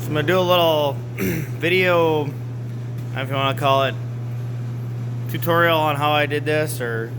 So I'm going to do a little video, if you want to call it, tutorial on how I did this, or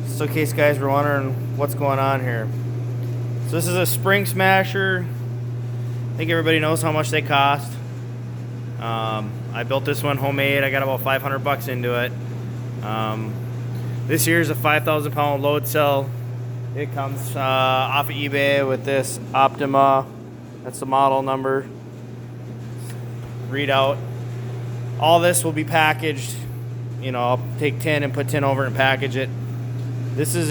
just in case guys were wondering what's going on here. So this is a spring smasher. I think everybody knows how much they cost. I built this one homemade. I got about 500 bucks into it. This here is a 5,000 pound load cell. It comes off of eBay with this Optima. That's the model number. Readout. All this will be packaged. You know, I'll take tin and put tin over it and package it. This is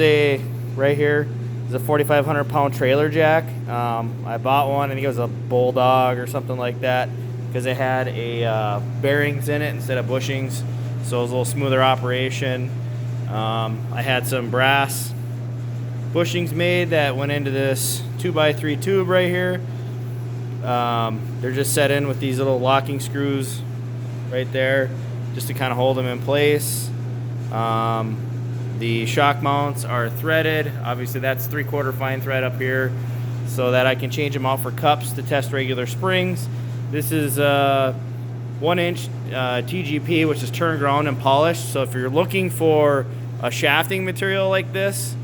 right here is a 4,500 pound trailer jack. I bought one, and it was a Bulldog or something like that, because it had a bearings in it instead of bushings, so it was a little smoother operation. I had some brass bushings made that went into this 2x3 tube right here. They're just set in with these little locking screws right there, just to kind of hold them in place. The shock mounts are threaded. Obviously that's 3/4 fine thread up here, so that I can change them out for cups to test regular springs. This is 1-inch TGP, which is turn, ground, and polished. So if you're looking for a shafting material like this,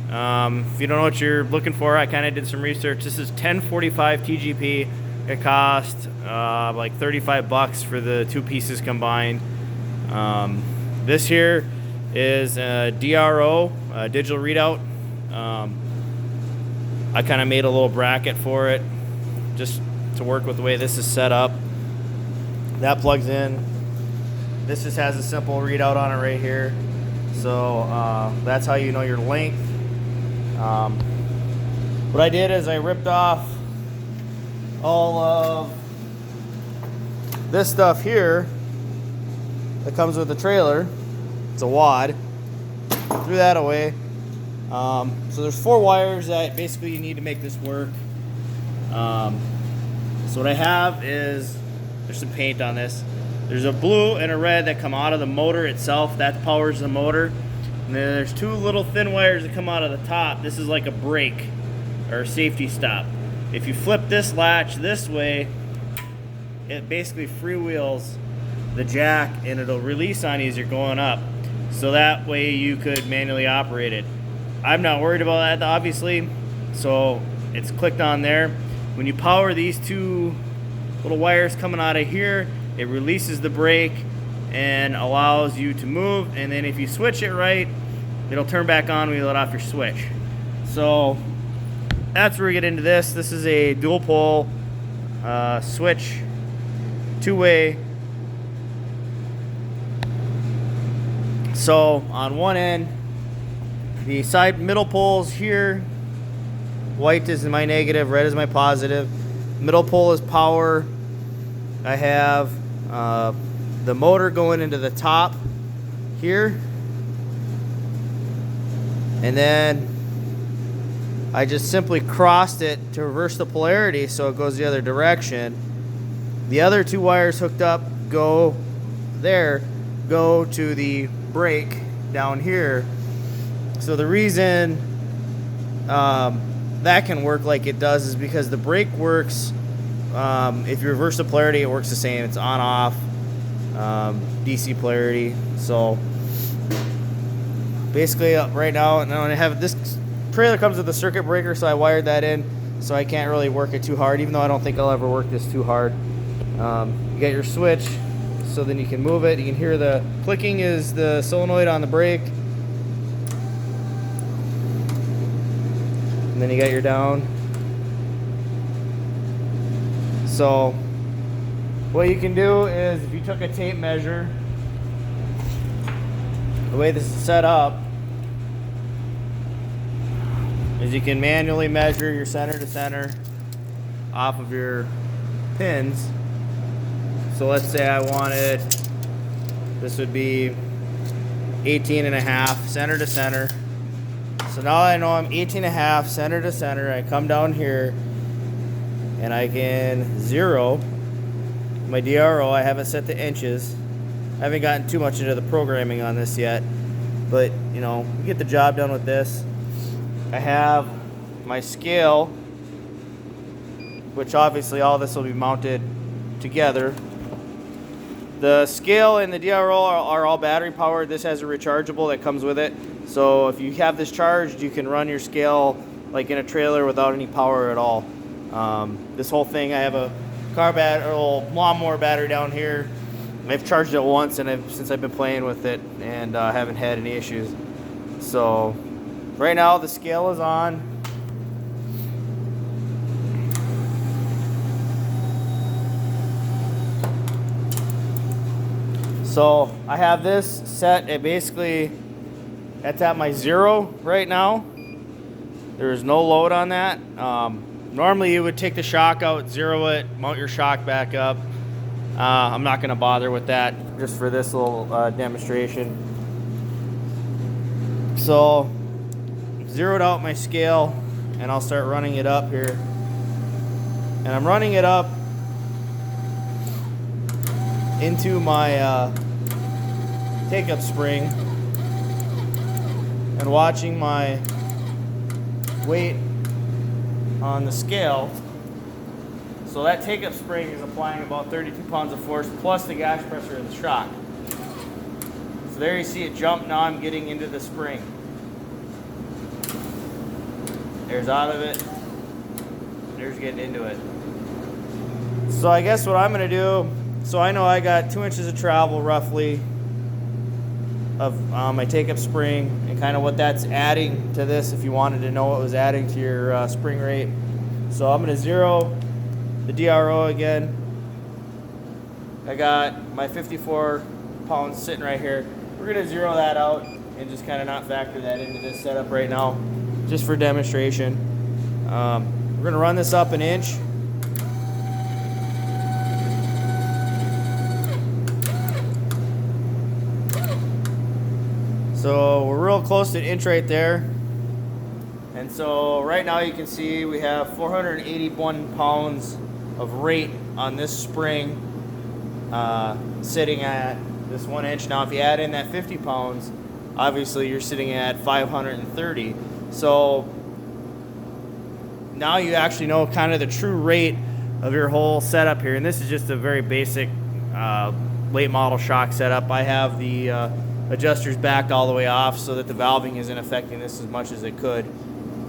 if you don't know what you're looking for, I kind of did some research. This is 1045 TGP. It cost like 35 bucks for the two pieces combined. This here is a DRO, a digital readout. I kind of made a little bracket for it just to work with the way this is set up. That plugs in. This just has a simple readout on it right here. So that's how you know your length. What I did is I ripped off all of this stuff here that comes with the trailer. It's a wad. Threw that away. So there's 4 wires that basically you need to make this work. So what I have is, there's some paint on this. There's a blue and a red that come out of the motor itself. That powers the motor. And then there's 2 little thin wires that come out of the top. This is like a brake or a safety stop. If you flip this latch this way, it basically freewheels the jack, and it'll release on you as you're going up. So that way you could manually operate it. I'm not worried about that, obviously. So it's clicked on there. When you power these 2 little wires coming out of here, it releases the brake and allows you to move. And then if you switch it right, it'll turn back on when you let off your switch. So that's where we get into this. This is a dual pole switch, 2-way. So on one end, the side middle poles here, white is my negative, red is my positive. Middle pole is power. I have the motor going into the top here, and then I just simply crossed it to reverse the polarity so it goes the other direction. The other 2 wires hooked up go to the brake down here. So the reason that can work like it does is because the brake works, if you reverse the polarity, it works the same. It's on off DC polarity. So basically right now, and I have this trailer comes with a circuit breaker, so I wired that in, so I can't really work it too hard, even though I don't think I'll ever work this too hard. You got your switch, so then you can move it. You can hear the clicking is the solenoid on the brake. And then you got your down. So what you can do is, if you took a tape measure, the way this is set up is you can manually measure your center to center off of your pins. So let's say I wanted, this would be 18.5 center to center. So now I know I'm 18.5 center to center. I come down here and I can zero my DRO. I have it set to inches. I haven't gotten too much into the programming on this yet, but you know, you get the job done with this. I have my scale which obviously all this will be mounted together. The scale and the DRO are all battery powered. This has a rechargeable that comes with it. So if you have this charged, you can run your scale like in a trailer without any power at all. This whole thing, I have a lawnmower battery down here. I've charged it once since I've been playing with it, and haven't had any issues. So right now the scale is on. So I have this set at basically, that's at my 0 right now. There is no load on that. Normally you would take the shock out, 0 it, mount your shock back up. I'm not gonna bother with that just for this little demonstration. So zeroed out my scale and I'll start running it up here. And I'm running it up into my take-up spring and watching my weight on the scale. So that take-up spring is applying about 32 pounds of force plus the gas pressure of the shock. So there you see it jump. Now I'm getting into the spring. There's out of it. There's getting into it. So I guess what I'm going to do, so I know I got 2 inches of travel roughly of my take-up spring and kind of what that's adding to this if you wanted to know what was adding to your spring rate. So I'm going to zero the DRO again. I got my 54 pounds sitting right here. We're going to zero that out and just kind of not factor that into this setup right now, just for demonstration. We're going to run this up an inch. So we're real close to an inch right there. And so right now you can see we have 481 pounds of rate on this spring sitting at this 1 inch. Now if you add in that 50 pounds, obviously you're sitting at 530. So now you actually know kind of the true rate of your whole setup here. And this is just a very basic late model shock setup. I have the adjusters backed all the way off so that the valving isn't affecting this as much as it could.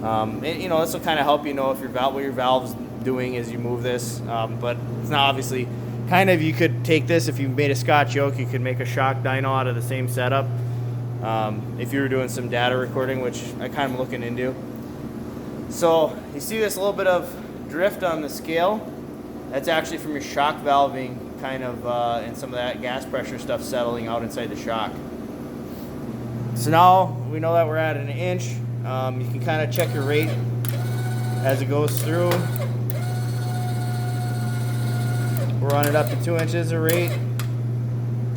And, you know, this will kind of help you know if what your valve's doing as you move this. But it's not obviously kind of, you could take this, if you made a Scotch yoke, you could make a shock dyno out of the same setup. If you were doing some data recording, which I kind of looking into. So you see this little bit of drift on the scale. That's actually from your shock valving kind of and some of that gas pressure stuff settling out inside the shock. So now we know that we're at an inch. You can kind of check your rate as it goes through. We're running up to 2 inches of rate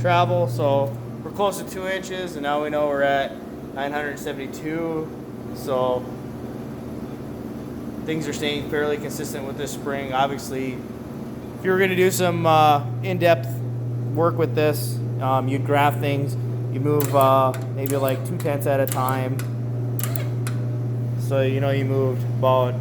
travel. So we're close to 2 inches, and now we know we're at 972. So things are staying fairly consistent with this spring. Obviously, if you were going to do some in-depth work with this, you'd graph things. You move maybe like 2/10 at a time. So you know you moved about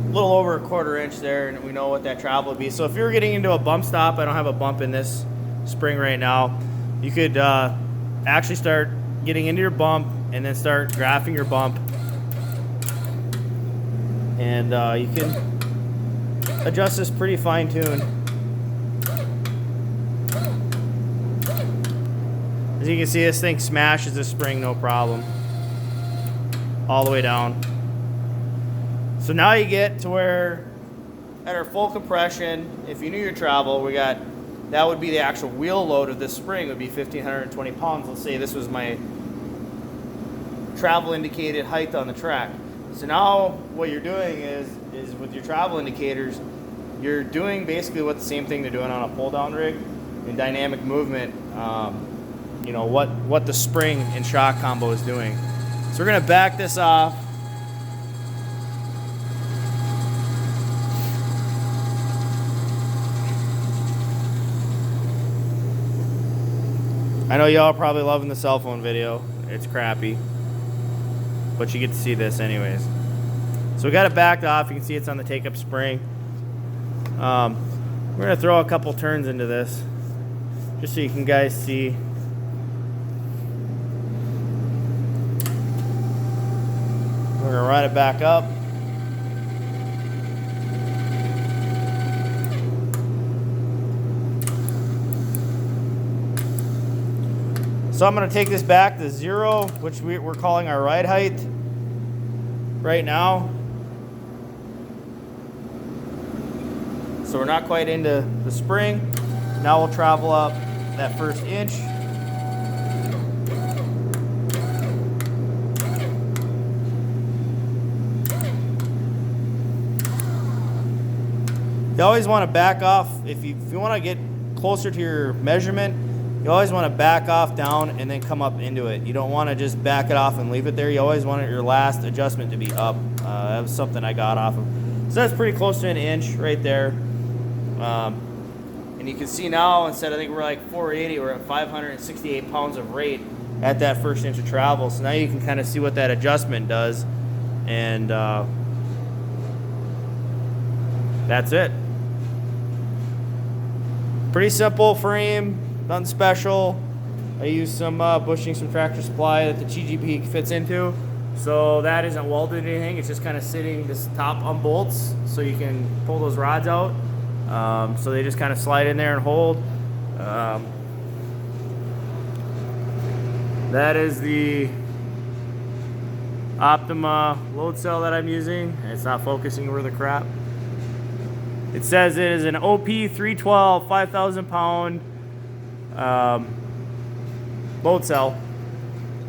a little over a 1/4 inch there, and we know what that travel would be. So if you were getting into a bump stop, I don't have a bump in this spring right now, you could actually start getting into your bump and then start graphing your bump. And you can adjust this pretty fine-tuned. As you can see, this thing smashes the spring no problem, all the way down. So now you get to where at our full compression, if you knew your travel, we got, that would be the actual wheel load of this spring would be 1,520 pounds. Let's say this was my travel indicated height on the track. So now what you're doing is with your travel indicators, you're doing basically what the same thing they're doing on a pull down rig in dynamic movement. You know, what the spring and shock combo is doing. So we're gonna back this off. I know y'all are probably loving the cell phone video. It's crappy, but you get to see this anyways. So we got it backed off. You can see it's on the take-up spring. We're gonna throw a couple turns into this, just so you can guys see. We're gonna run it back up. So I'm gonna take this back to 0, which we're calling our ride height right now. So we're not quite into the spring. Now we'll travel up that first inch. You always want to back off. If you want to get closer to your measurement, you always want to back off down and then come up into it. You don't want to just back it off and leave it there. You always want your last adjustment to be up. That was something I got off of. So that's pretty close to an inch right there. And you can see now, instead I think we're like 480, we're at 568 pounds of rate at that first inch of travel. So now you can kind of see what that adjustment does. And that's it. Pretty simple frame, nothing special. I use some bushings from Tractor Supply that the TGP fits into. So that isn't welded or anything. It's just kind of sitting this top on bolts so you can pull those rods out. So they just kind of slide in there and hold. That is the Optima load cell that I'm using. It's not focusing worth a crap. It says it is an OP312 5,000 pound load cell.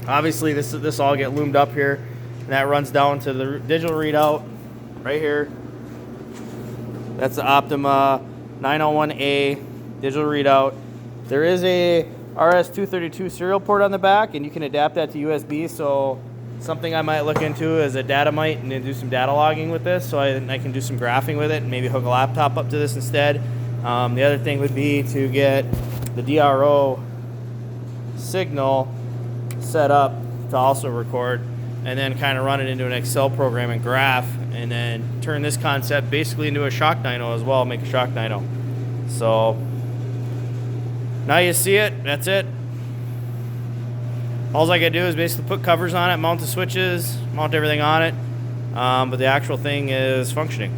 Obviously this all get loomed up here, and that runs down to the digital readout right here. That's the Optima 901A digital readout. There is a RS-232 serial port on the back, and you can adapt that to USB. So something I might look into is a data mite and then do some data logging with this, so I can do some graphing with it and maybe hook a laptop up to this instead. The other thing would be to get the DRO signal set up to also record, and then kind of run it into an Excel program and graph, and then turn this concept basically into a shock dyno as well, make a shock dyno. So now you see it, that's it. All I gotta do is basically put covers on it, mount the switches, mount everything on it, but the actual thing is functioning.